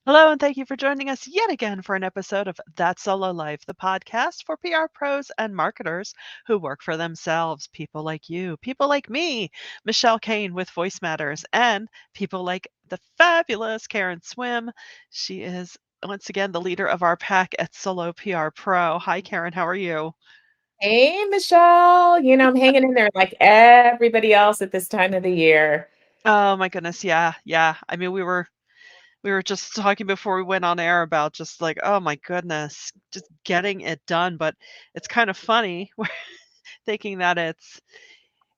Hello, and thank you for joining us yet again for an episode of That Solo Life, the podcast for PR pros and marketers who work for themselves. People like you, people like me, Michelle Kane with Voice Matters, and people like the fabulous Karen Swim. She is once again the leader of our pack at Solo PR Pro. Hi, Karen. How are you? Hey, Michelle. I'm hanging in there like everybody else at this time of the year. Oh my goodness, yeah, yeah. I mean, we were just talking before we went on air about just like, oh my goodness, just getting it done. But it's kind of funny thinking that it's,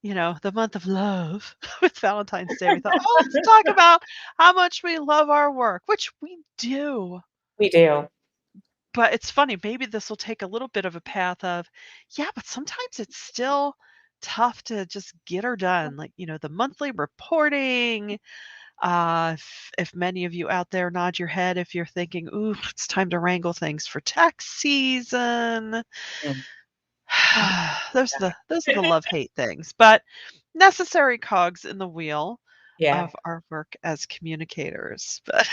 the month of love with Valentine's Day. We thought, oh, let's talk about how much we love our work, which we do. We do. But it's funny, maybe this will take a little bit of a path of, yeah, but sometimes it's still tough to just get her done. Like, the monthly reporting. If many of you out there nod your head, if you're thinking, ooh, it's time to wrangle things for tax season. Mm. Those are the love-hate things, but necessary cogs in the wheel Yeah. of our work as communicators. But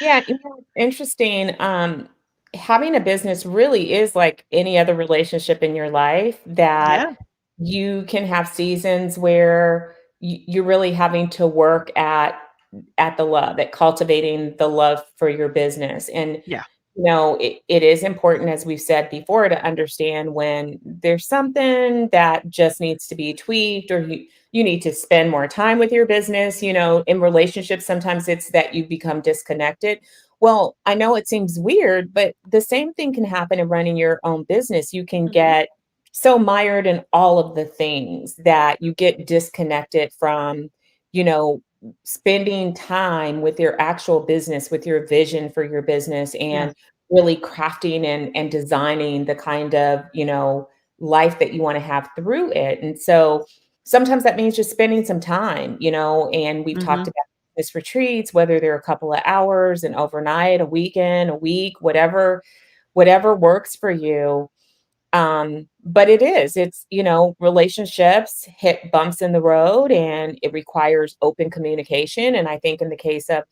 Yeah, it's interesting. Having a business really is like any other relationship in your life that yeah. you can have seasons where you're really having to work at the love, at cultivating the love for your business. And Yeah. it is important, as we've said before, to understand when there's something that just needs to be tweaked, or you need to spend more time with your business. In relationships, sometimes it's that you become disconnected. Well, I know it seems weird, but the same thing can happen in running your own business. You can Mhm. get so mired in all of the things that you get disconnected from, you know, spending time with your actual business, with your vision for your business, Yeah. and really crafting and designing the kind of, life that you want to have through it. And so sometimes that means just spending some time, and we've talked Mhm. about this retreats, whether they're a couple of hours, an overnight, a weekend, a week, whatever works for you. But relationships hit bumps in the road, and it requires open communication. And I think in the case of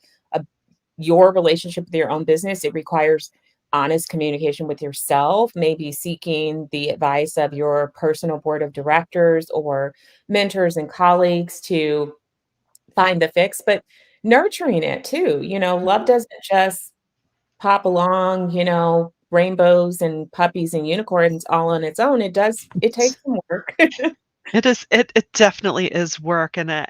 your relationship with your own business, it requires honest communication with yourself, maybe seeking the advice of your personal board of directors or mentors and colleagues to find the fix, but nurturing it too. Love Mhm. doesn't just pop along, rainbows and puppies and unicorns all on its own. It takes some work. It definitely is work, and, a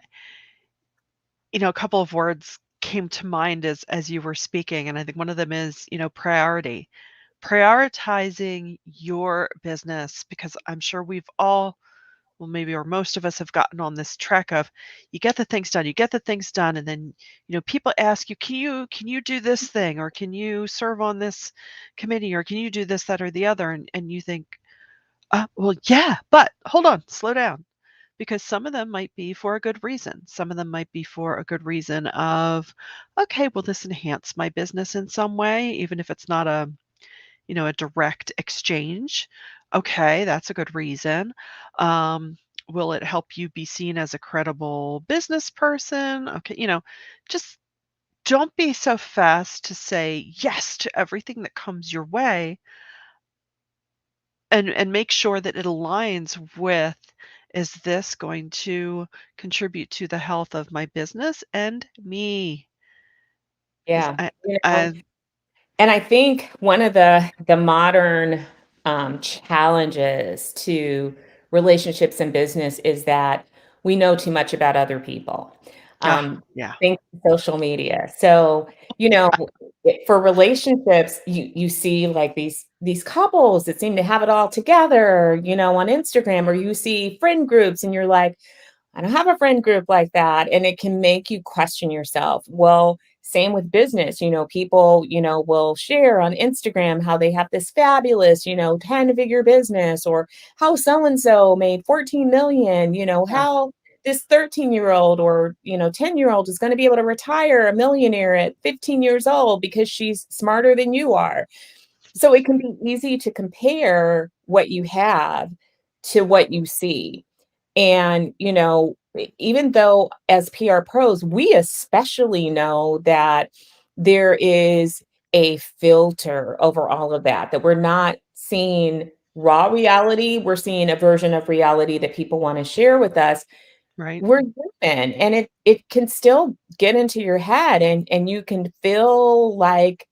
couple of words came to mind as you were speaking, and I think one of them is, priority. Prioritizing your business, because I'm sure we've all, well, maybe or most of us have gotten on this trek of you get the things done, and then, people ask you, can you do this thing, or can you serve on this committee, or can you do this, that, or the other? And you think, well, yeah, but hold on, slow down. Because some of them might be for a good reason. Some of them might be for a good reason of, okay, will this enhance my business in some way, even if it's not a direct exchange? Okay, that's a good reason. Um, will it help you be seen as a credible business person? Okay, just don't be so fast to say yes to everything that comes your way, and make sure that it aligns with, is this going to contribute to the health of my business and me? Is Yeah. I And I think one of the modern challenges to relationships and business is that we know too much about other people. ah, Um, yeah. think social media. So for relationships, you see like these couples that seem to have it all together, on Instagram, or you see friend groups, and you're like, I don't have a friend group like that. And it can make you question yourself. Well, same with business. People, will share on Instagram how they have this fabulous, 10-figure business, or how so and so made 14 million, Yeah. how this 13-year-old or, 10-year-old is going to be able to retire a millionaire at 15 years old because she's smarter than you are. So it can be easy to compare what you have to what you see. And, even though as PR pros, we especially know that there is a filter over all of that, that we're not seeing raw reality, we're seeing a version of reality that people want to share with us. Right, We're human, and it can still get into your head, and you can feel like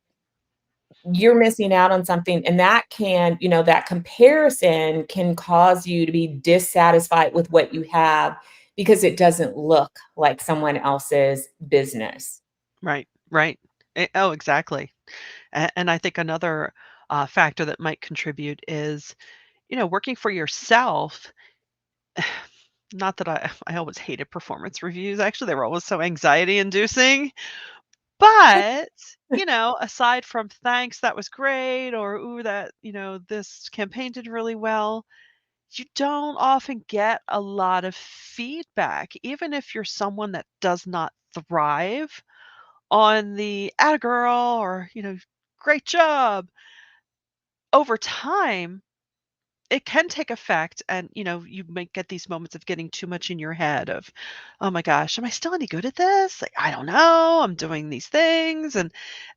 you're missing out on something, and that can, that comparison can cause you to be dissatisfied with what you have because it doesn't look like someone else's business. right, right. Oh, exactly. And I think another factor that might contribute is, working for yourself. Not that I always hated performance reviews. Actually, they were always so anxiety inducing. But, aside from thanks, that was great, or ooh, that, this campaign did really well, you don't often get a lot of feedback, even if you're someone that does not thrive on the "atta girl" or, "great job." Over time, it can take effect and, you might get these moments of getting too much in your head of, "Oh my gosh, am I still any good at this? Like, I don't know, I'm doing these things," and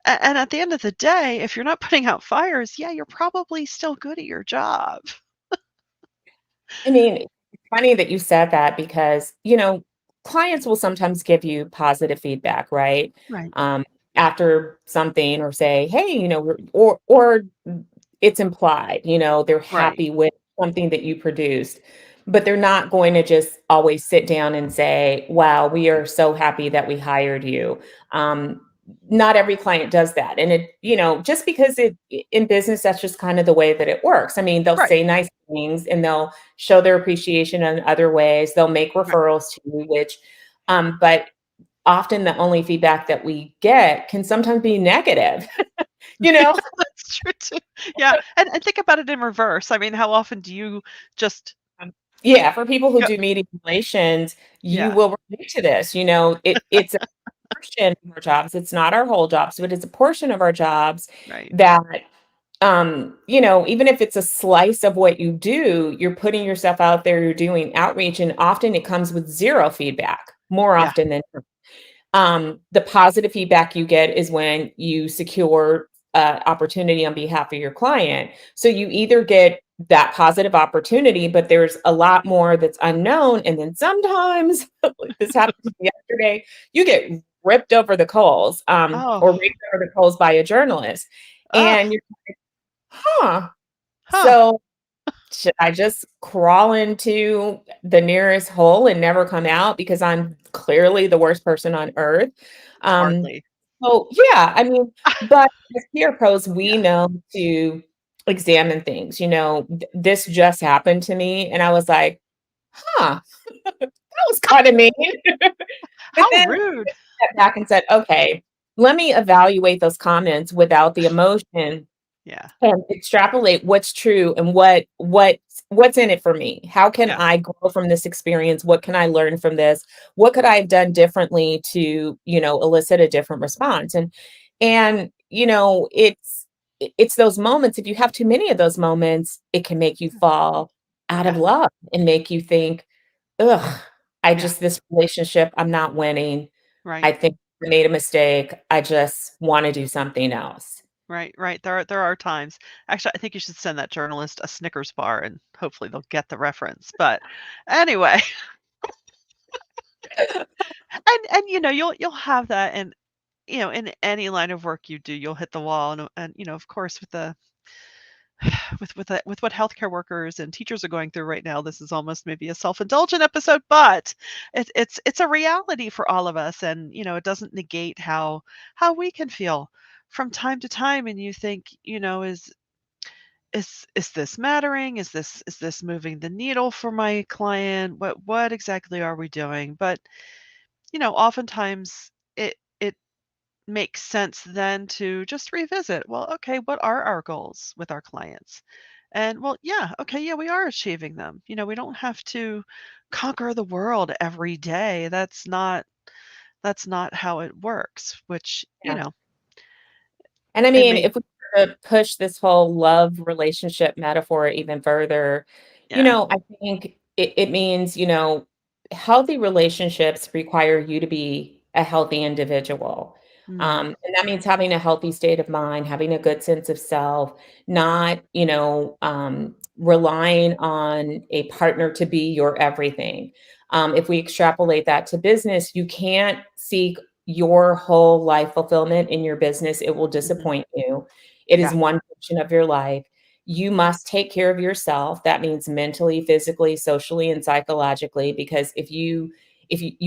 at the end of the day, if you're not putting out fires, yeah, you're probably still good at your job. I mean, it's funny that you said that because, clients will sometimes give you positive feedback, right? Right, Um, After something, or say, hey, or it's implied, they're right, happy with something that you produced, but they're not going to just always sit down and say, wow, we are so happy that we hired you. Um, Not every client does that. And just because in business, that's just kind of the way that it works. I mean, they'll right, say nice things, and they'll show their appreciation in other ways. They'll make right. referrals to you, but often the only feedback that we get can sometimes be negative, you know? That's true too. Yeah, and think about it in reverse. I mean, how often do you just Yeah, for people who go do media relations, you yeah, will relate to this. It's a portion of our jobs. It's not our whole jobs, but it's a portion of our jobs right. that, even if it's a slice of what you do, you're putting yourself out there, you're doing outreach, and often it comes with zero feedback, more Yeah, often than the positive feedback you get is when you secure opportunity on behalf of your client. So you either get that positive opportunity, but there's a lot more that's unknown. And then sometimes, like this happened to me yesterday, you get ripped over the coals, oh, or raked over the coals by a journalist. ugh, And you're, huh. huh, So should I just crawl into the nearest hole and never come out because I'm clearly the worst person on earth? Um, hardly. yeah, I mean, but as peer pros, we Yeah, know to examine things. This just happened to me, and I was like, huh, that was kind of mean. But how then rude. I stepped back and said, okay, let me evaluate those comments without the emotion Yeah, and extrapolate what's true and what's in it for me. How can yeah, I grow from this experience? What can I learn from this? What could I have done differently to, elicit a different response? And it's those moments. If you have too many of those moments, it can make you fall out of yeah, love and make you think, ugh, yeah, this relationship, I'm not winning. right. I think I made a mistake. I just want to do something else. Right, right. There are times. Actually, I think you should send that journalist a Snickers bar and hopefully they'll get the reference. But anyway, and you'll have that and in any line of work you do, you'll hit the wall and of course with the with what healthcare workers and teachers are going through right now, this is almost maybe a self-indulgent episode, but it's a reality for all of us and it doesn't negate how we can feel from time to time and you think, is this mattering? Is this moving the needle for my client? What exactly are we doing? But, oftentimes it makes sense then to just revisit, well, okay, what are our goals with our clients? And well, yeah, okay, yeah, we are achieving them. We don't have to conquer the world every day. That's not how it works, which, Yeah. And I it mean, may if we were to push this whole love relationship metaphor even further, yeah, I think it means, healthy relationships require you to be a healthy individual. Mm, And that means having a healthy state of mind, having a good sense of self, not, relying on a partner to be your everything. If we extrapolate that to business, you can't seek your whole life fulfillment in your business. It will mhm. disappoint you. It is Yeah, one portion of your life. You must take care of yourself. That means mentally, physically, socially, and psychologically, because if you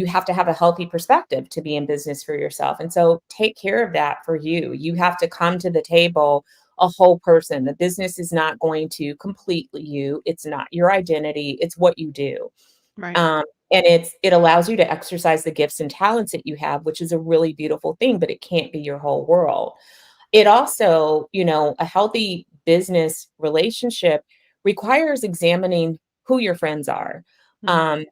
have to have a healthy perspective to be in business for yourself. And so take care of that for you. You have to come to the table a whole person. The business is not going to completely you. It's not your identity. It's what you do. right, Um, and it allows you to exercise the gifts and talents that you have, which is a really beautiful thing, but it can't be your whole world. It also, a healthy business relationship requires examining who your friends are. mm, Um,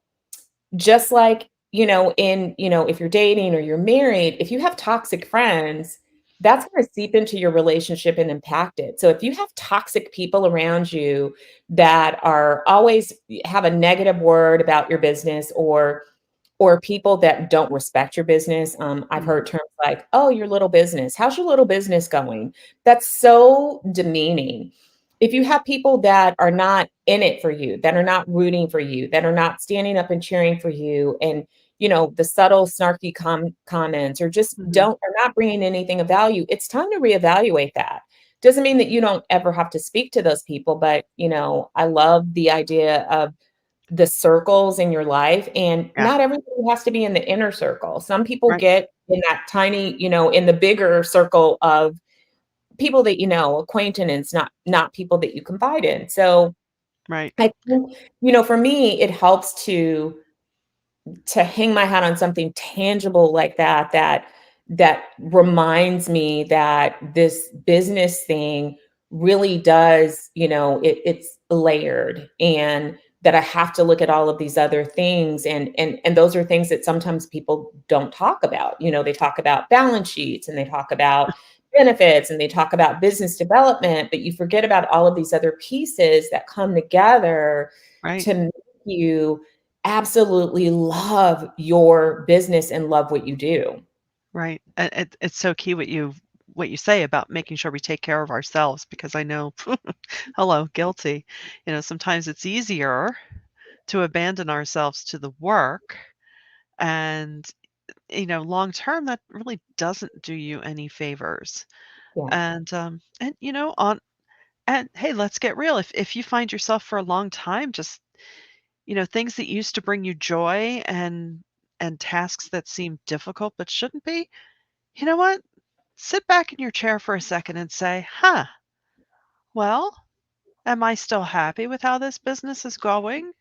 just like, if you're dating or you're married, if you have toxic friends, that's going to seep into your relationship and impact it. So if you have toxic people around you that are always have a negative word about your business, or people that don't respect your business. I've mm, heard terms like, "Oh, your little business. How's your little business going?" That's so demeaning. If you have people that are not in it for you, that are not rooting for you, that are not standing up and cheering for you, and the subtle, snarky comments, or just mhm, don't are not bringing anything of value, it's time to reevaluate that. Doesn't mean that you don't ever have to speak to those people, but I love the idea of the circles in your life, and yeah, not everybody has to be in the inner circle. Some people right, get in that tiny, in the bigger circle of people that acquaintance, not people that you confide in. So right, I think, for me, it helps to hang my hat on something tangible like that reminds me that this business thing really does, it's layered, and that I have to look at all of these other things, and those are things that sometimes people don't talk about. They talk about balance sheets, and they talk about benefits, and they talk about business development, but you forget about all of these other pieces that come together right, to make you absolutely love your business and love what you do. right, and it's so key what you say about making sure we take care of ourselves because I know hello, guilty. Sometimes it's easier to abandon ourselves to the work and, long term, that really doesn't do you any favors. Yeah. And and hey, let's get real. If you find yourself for a long time just, things that used to bring you joy and tasks that seem difficult but shouldn't be, you know what? Sit back in your chair for a second and say, "Huh, well, am I still happy with how this business is going?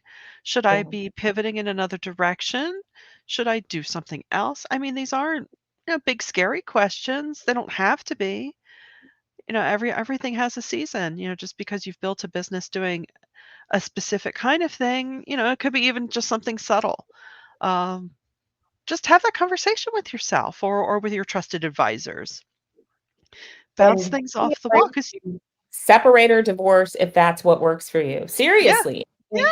Should I Yeah. be pivoting in another direction? Should I do something else?" I mean, these aren't, big scary questions. They don't have to be. Everything has a season. Just because you've built a business doing a specific kind of thing, it could be even just something subtle. Um, just have that conversation with yourself or with your trusted advisors. Bounce And things don't be off the afraid wall because to separate or divorce if that's what works for you. yeah, Seriously. yeah,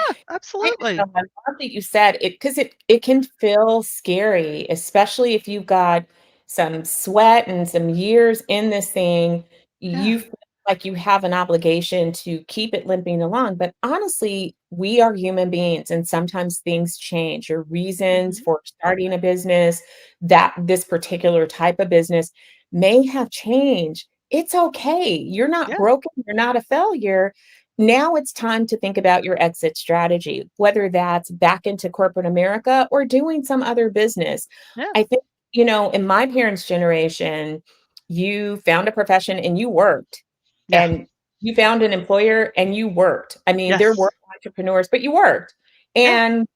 Kind absolutely. of I love that you said it, because it can feel scary, especially if you've got some sweat and some years in this thing. Yeah, You feel like you have an obligation to keep it limping along. But honestly, we are human beings, and sometimes things change. Your reasons mhm, for starting a business, that this particular type of business may have changed. It's okay. You're not yeah, broken. You're not a failure. Now it's time to think about your exit strategy, whether that's back into corporate America or doing some other business. yeah, I think, in my parents' generation, you found a profession and you worked, yeah, and you found an employer and you worked. I mean, there were yes, entrepreneurs, but you worked. yeah, And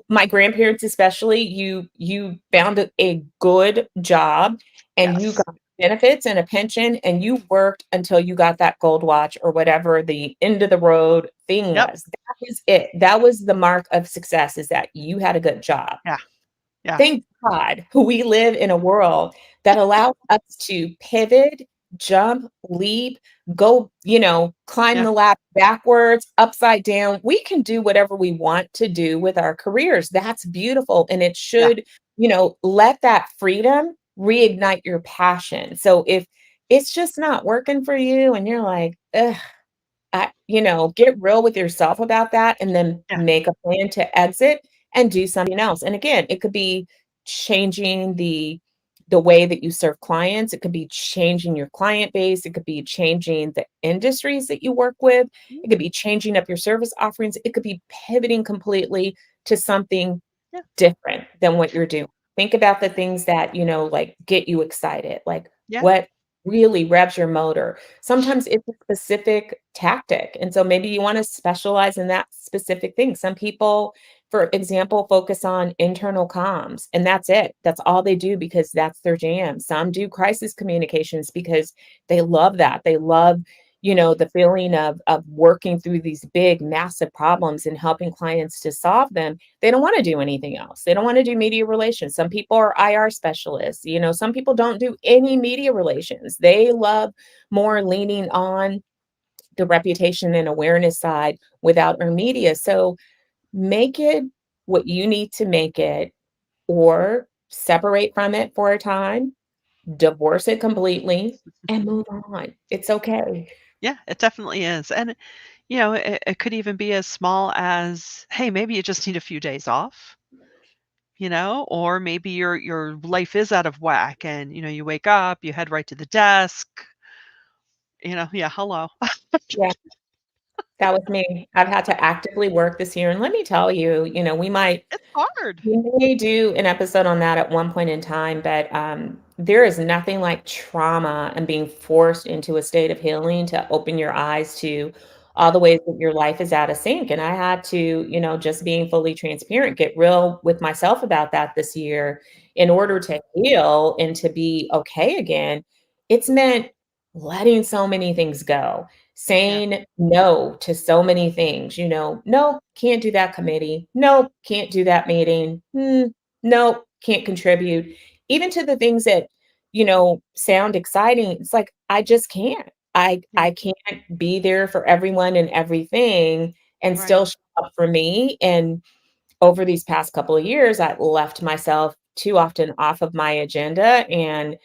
my grandparents especially, you found a good job, and you yes, got benefits and a pension, and you worked until you got that gold watch or whatever the end of the road thing yep, was. That was it. That was the mark of success, is that you had a good job. yeah, yeah, Thank God we live in a world that allows us to pivot, jump, leap, go, climb yeah, the ladder backwards, upside down. We can do whatever we want to do with our careers. That's beautiful. And it yeah, should, let that freedom reignite your passion. So if it's just not working for you and you're like, ugh, get real with yourself about that and then Yeah, make a plan to exit and do something else. And again, it could be changing the way that you serve clients, it could be changing your client base, it could be changing the industries that you work with, mhm, it could be changing up your service offerings, it could be pivoting completely to something yeah, different than what you're doing. Think about the things that, like, get you excited, like, yeah, what really revs your motor. Sometimes it's a specific tactic, and so maybe you wanna specialize in that specific thing. Some people, for example, focus on internal comms, and that's it. That's all they do because that's their jam. Some do crisis communications because they love that. They love, the feeling of working through these big, massive problems and helping clients to solve them. They don't wanna do anything else. They don't wanna do media relations. Some people are IR specialists, some people don't do any media relations. They love more leaning on the reputation and awareness side without earned media. So make it what you need to make it or separate from it for a time, divorce it completely, and move on. It's okay. yeah, it definitely is, and, it could even be as small as, hey, maybe you just need a few days off, or maybe your life is out of whack and, you wake up, you head right to the desk, yeah, hello. Yeah, that was me. I've had to actively work this year, and let me tell you, It's hard. we may do an episode on that at one point in time, but, there is nothing like trauma and being forced into a state of healing to open your eyes to all the ways that your life is out of sync, and I had to, just being fully transparent, get real with myself about that this year in order to heal and to be okay again. It's meant letting so many things go, Yeah, saying no to so many things, "No, can't do that committee. No, can't do that meeting. No, can't contribute." Even to the things that, sound exciting, it's like, I just can't. yeah, I can't be there for everyone and everything and right. still show up for me, and over these past couple of years, I left myself too often off of my agenda, and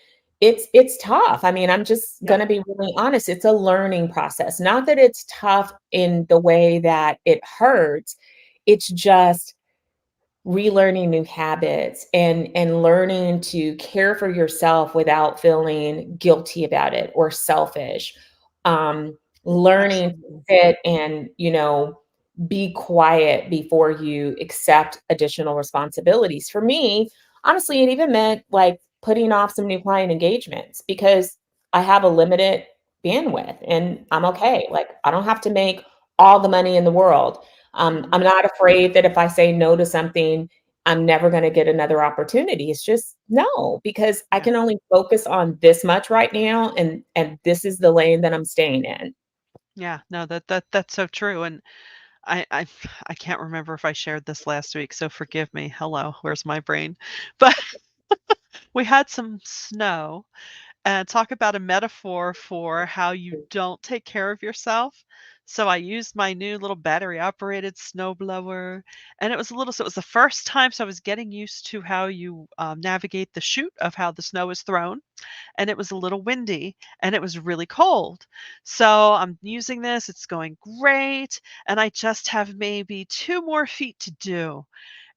it's tough. I mean, I'm just Yeah, gonna be really honest, it's a learning process. Not that it's tough in the way that it hurts, it's just relearning new habits and learning to care for yourself without feeling guilty about it or selfish. Learning to absolutely. sit and, be quiet before you accept additional responsibilities. For me, honestly, it even meant like putting off some new client engagements because I have a limited bandwidth and I'm okay. Like I don't have to make all the money in the world. Mhm. I'm not afraid that if I say no to something, I'm never going to get another opportunity. It's just no, because I Yeah. can only focus on this much right now, and this is the lane that I'm staying in. Yeah, no, that's so true, and I I can't remember if I shared this last week, so forgive me. Hello, where's my brain? But we had some snow, and talk about a metaphor for how you don't take care of yourself. So I used my new little battery operated snowblower, and it was the first time, so I was getting used to how you, navigate the chute of how the snow is thrown, and it was a little windy and it was really cold. So I'm using this, it's going great, and I just have maybe 2 more feet to do.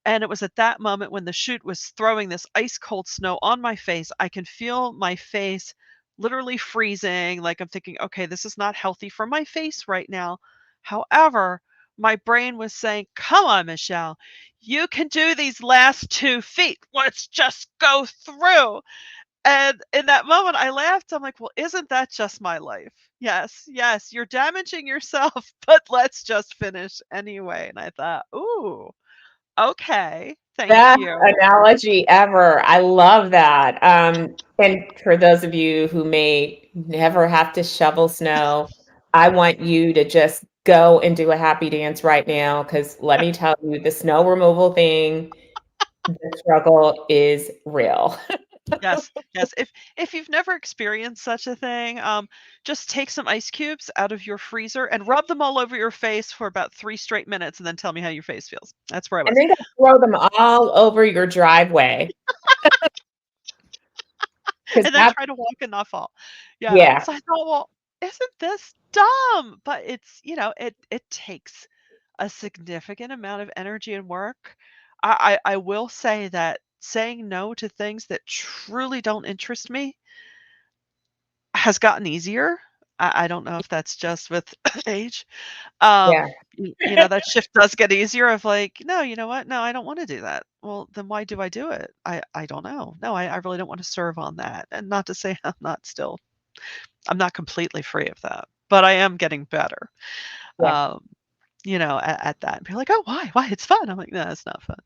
And it was at that moment when the chute was throwing this ice cold snow on my face, I can feel my face literally freezing. Like I'm thinking, okay, this is not healthy for my face right now. However, my brain was saying, come on, Michelle, you can do these last 2 feet. Let's just go through. And in that moment, I laughed. I'm like, "Well, isn't that just my life? Yes, yes, you're damaging yourself, but let's just finish anyway." And I thought, "Ooh, okay, thank Best you." analogy ever. I love that. And for those of you who may never have to shovel snow, I want you to just go and do a happy dance right now because let me tell you, the snow removal thing, the struggle is real. Yes, yes. If you've never experienced such a thing, just take some ice cubes out of your freezer and rub them all over your face for about 3 straight minutes, and then tell me how your face feels. That's where I And was. then go throw them all over your driveway. 'Cause and then that try to walk and not fall. Yeah, yeah, so I thought, "Well, isn't this dumb?" But it's, it takes a significant amount of energy and work. I will say that saying no to things that truly don't interest me has gotten easier. I don't know if that's just with age. yeah, That shift does get easier of like, "No, you know what? No, I don't wanna do that." Well, then why do I do it? I don't know. No, I really don't wanna serve on that, and not to say I'm not completely free of that, but I am getting better, yeah, um, at that. And people are like, "Oh, why? Why? It's fun." I'm like, "No, it's not fun."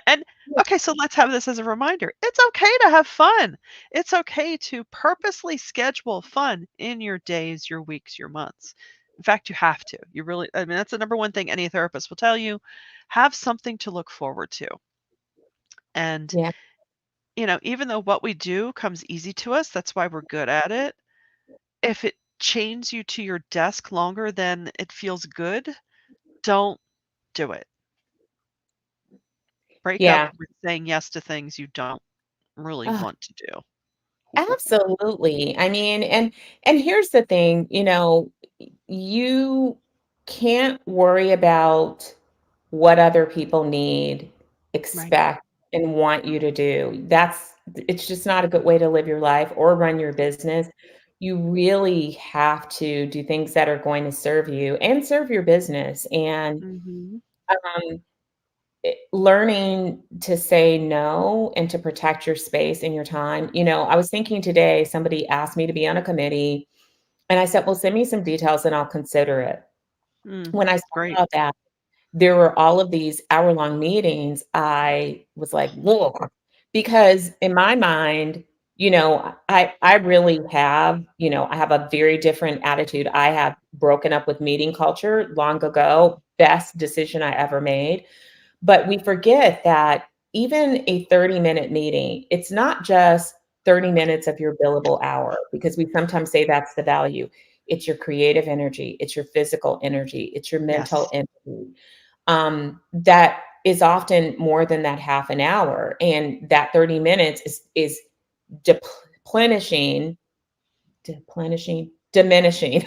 And yeah, okay, so let's have this as a reminder. It's okay to have fun. It's okay to purposely schedule fun in your days, your weeks, your months. In fact, you have to. You really, I mean, that's the number one thing any therapist will tell you. Have something to look forward to. And, yeah, even though what we do comes easy to us, that's why we're good at it. If it chains you to your desk longer than it feels good, don't do it. Break up yeah. with saying yes to things you don't really Ugh, want to do. absolutely. I mean, and here's the thing, you can't worry about what other people need, Right. expect, and want you to do. It's just not a good way to live your life or run your business. You really have to do things that are going to serve you and serve your business. And Mhm. um, learning to say no and to protect your space and your time. I was thinking today, somebody asked me to be on a committee, and I said, well, send me some details and I'll consider it. Mm, When I great. saw that, there were all of these hour-long meetings, I was like, "Woah," because in my mind, I really have, I have a very different attitude. I have broken up with meeting culture long ago, best decision I ever made. But we forget that even a 30-minute meeting, it's not just 30 minutes of your billable hour, because we sometimes say that's the value. It's your creative energy, it's your physical energy, it's your mental Yes. energy. That is often more than that half an hour. And that 30 minutes is deplenishing, diminishing.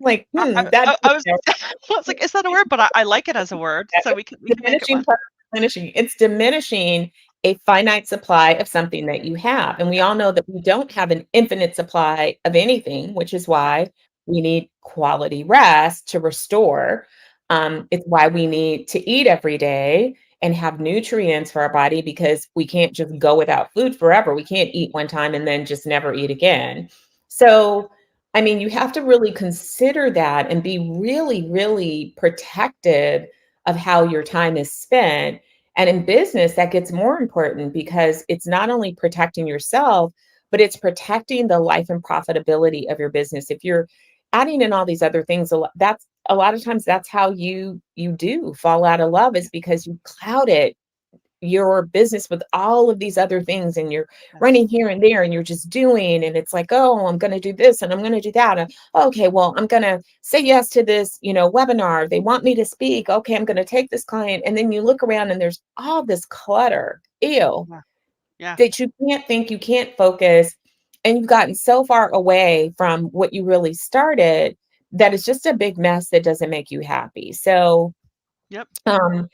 Like, that I was I was like, "Is that a word?" But I like it as a word, yeah, so it's we can make it diminishing one. plus replenishing. It's diminishing a finite supply of something that you have, and we Yeah, all know that we don't have an infinite supply of anything, which is yeah, why we need quality rest to restore. It's why we need to eat every day and have nutrients for our body, because we can't just go without food forever. We can't eat one time and then just never eat again. So, I mean, you have to really consider that and be really, really protective of how your time is spent. And in business, that gets more important because it's not only protecting yourself, but it's protecting the life and profitability of your business. If you're adding in all these other things, that's a lot of times that's how you do fall out of love, is because you cloud it your business with all of these other things, and you're yes. running here and there, and you're just doing, and it's like, oh, I'm going to do this and I'm going to do that, and okay, well, I'm going to say yes to this, webinar, they want me to speak, okay, I'm going to take this client, and then you look around and there's all this clutter, ew, Yeah, yeah, that you can't think, you can't focus, and you've gotten so far away from what you really started that it's just a big mess that doesn't make you happy. So yep, um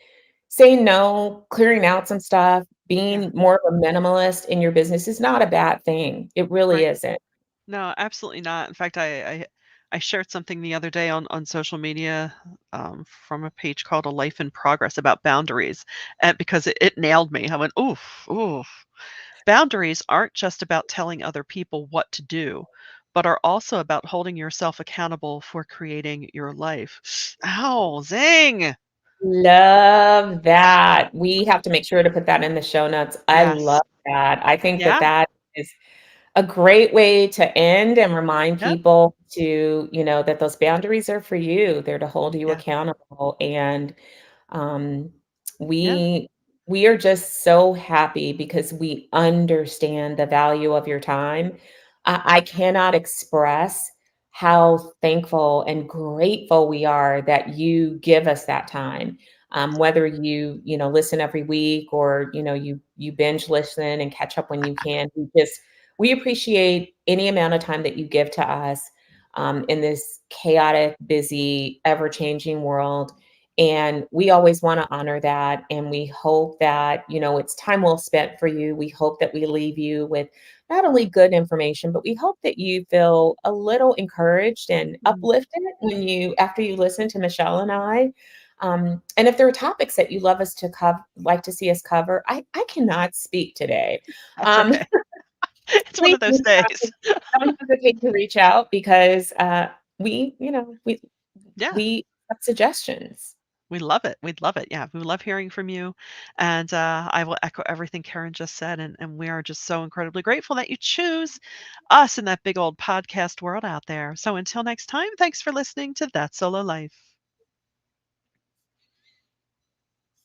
saying no, clearing out some stuff, yeah, being more of a minimalist in your business is not a bad thing. It really right. isn't. No, absolutely not. In fact, I shared something the other day on social media, from a page called A Life in Progress about boundaries, because it nailed me. I went, "Oof, oof." Boundaries aren't just about telling other people what to do, but are also about holding yourself accountable for creating your life. Ow, zing! Love that. We have to make sure to put that in the show notes. I Yes. love that. I think that Yeah, that is a great way to end and remind yep, people to, that those boundaries are for you. They're to hold you yeah, accountable. And Um, yeah, we are just so happy because we understand the value of your time. I cannot express how thankful and grateful we are that you give us that time. Whether you listen every week, or you binge listen and catch up when you can. We appreciate any amount of time that you give to us in this chaotic, busy, ever changing world. And we always want to honor that. And we hope that, it's time well spent for you. We hope that we leave you with not only good information, but we hope that you feel a little encouraged and Mm, uplifted after you listen to Michelle and I. And if there are topics that you love us to like to see us cover, I cannot speak today. that's Um, okay. It's one please of those days. don't hesitate to reach out, because we, Yeah. we have suggestions. We love it. We'd love it. Yeah, we love hearing from you. And I will echo everything Karen just said. And we are just so incredibly grateful that you choose us in that big old podcast world out there. So until next time, thanks for listening to That Solo Life.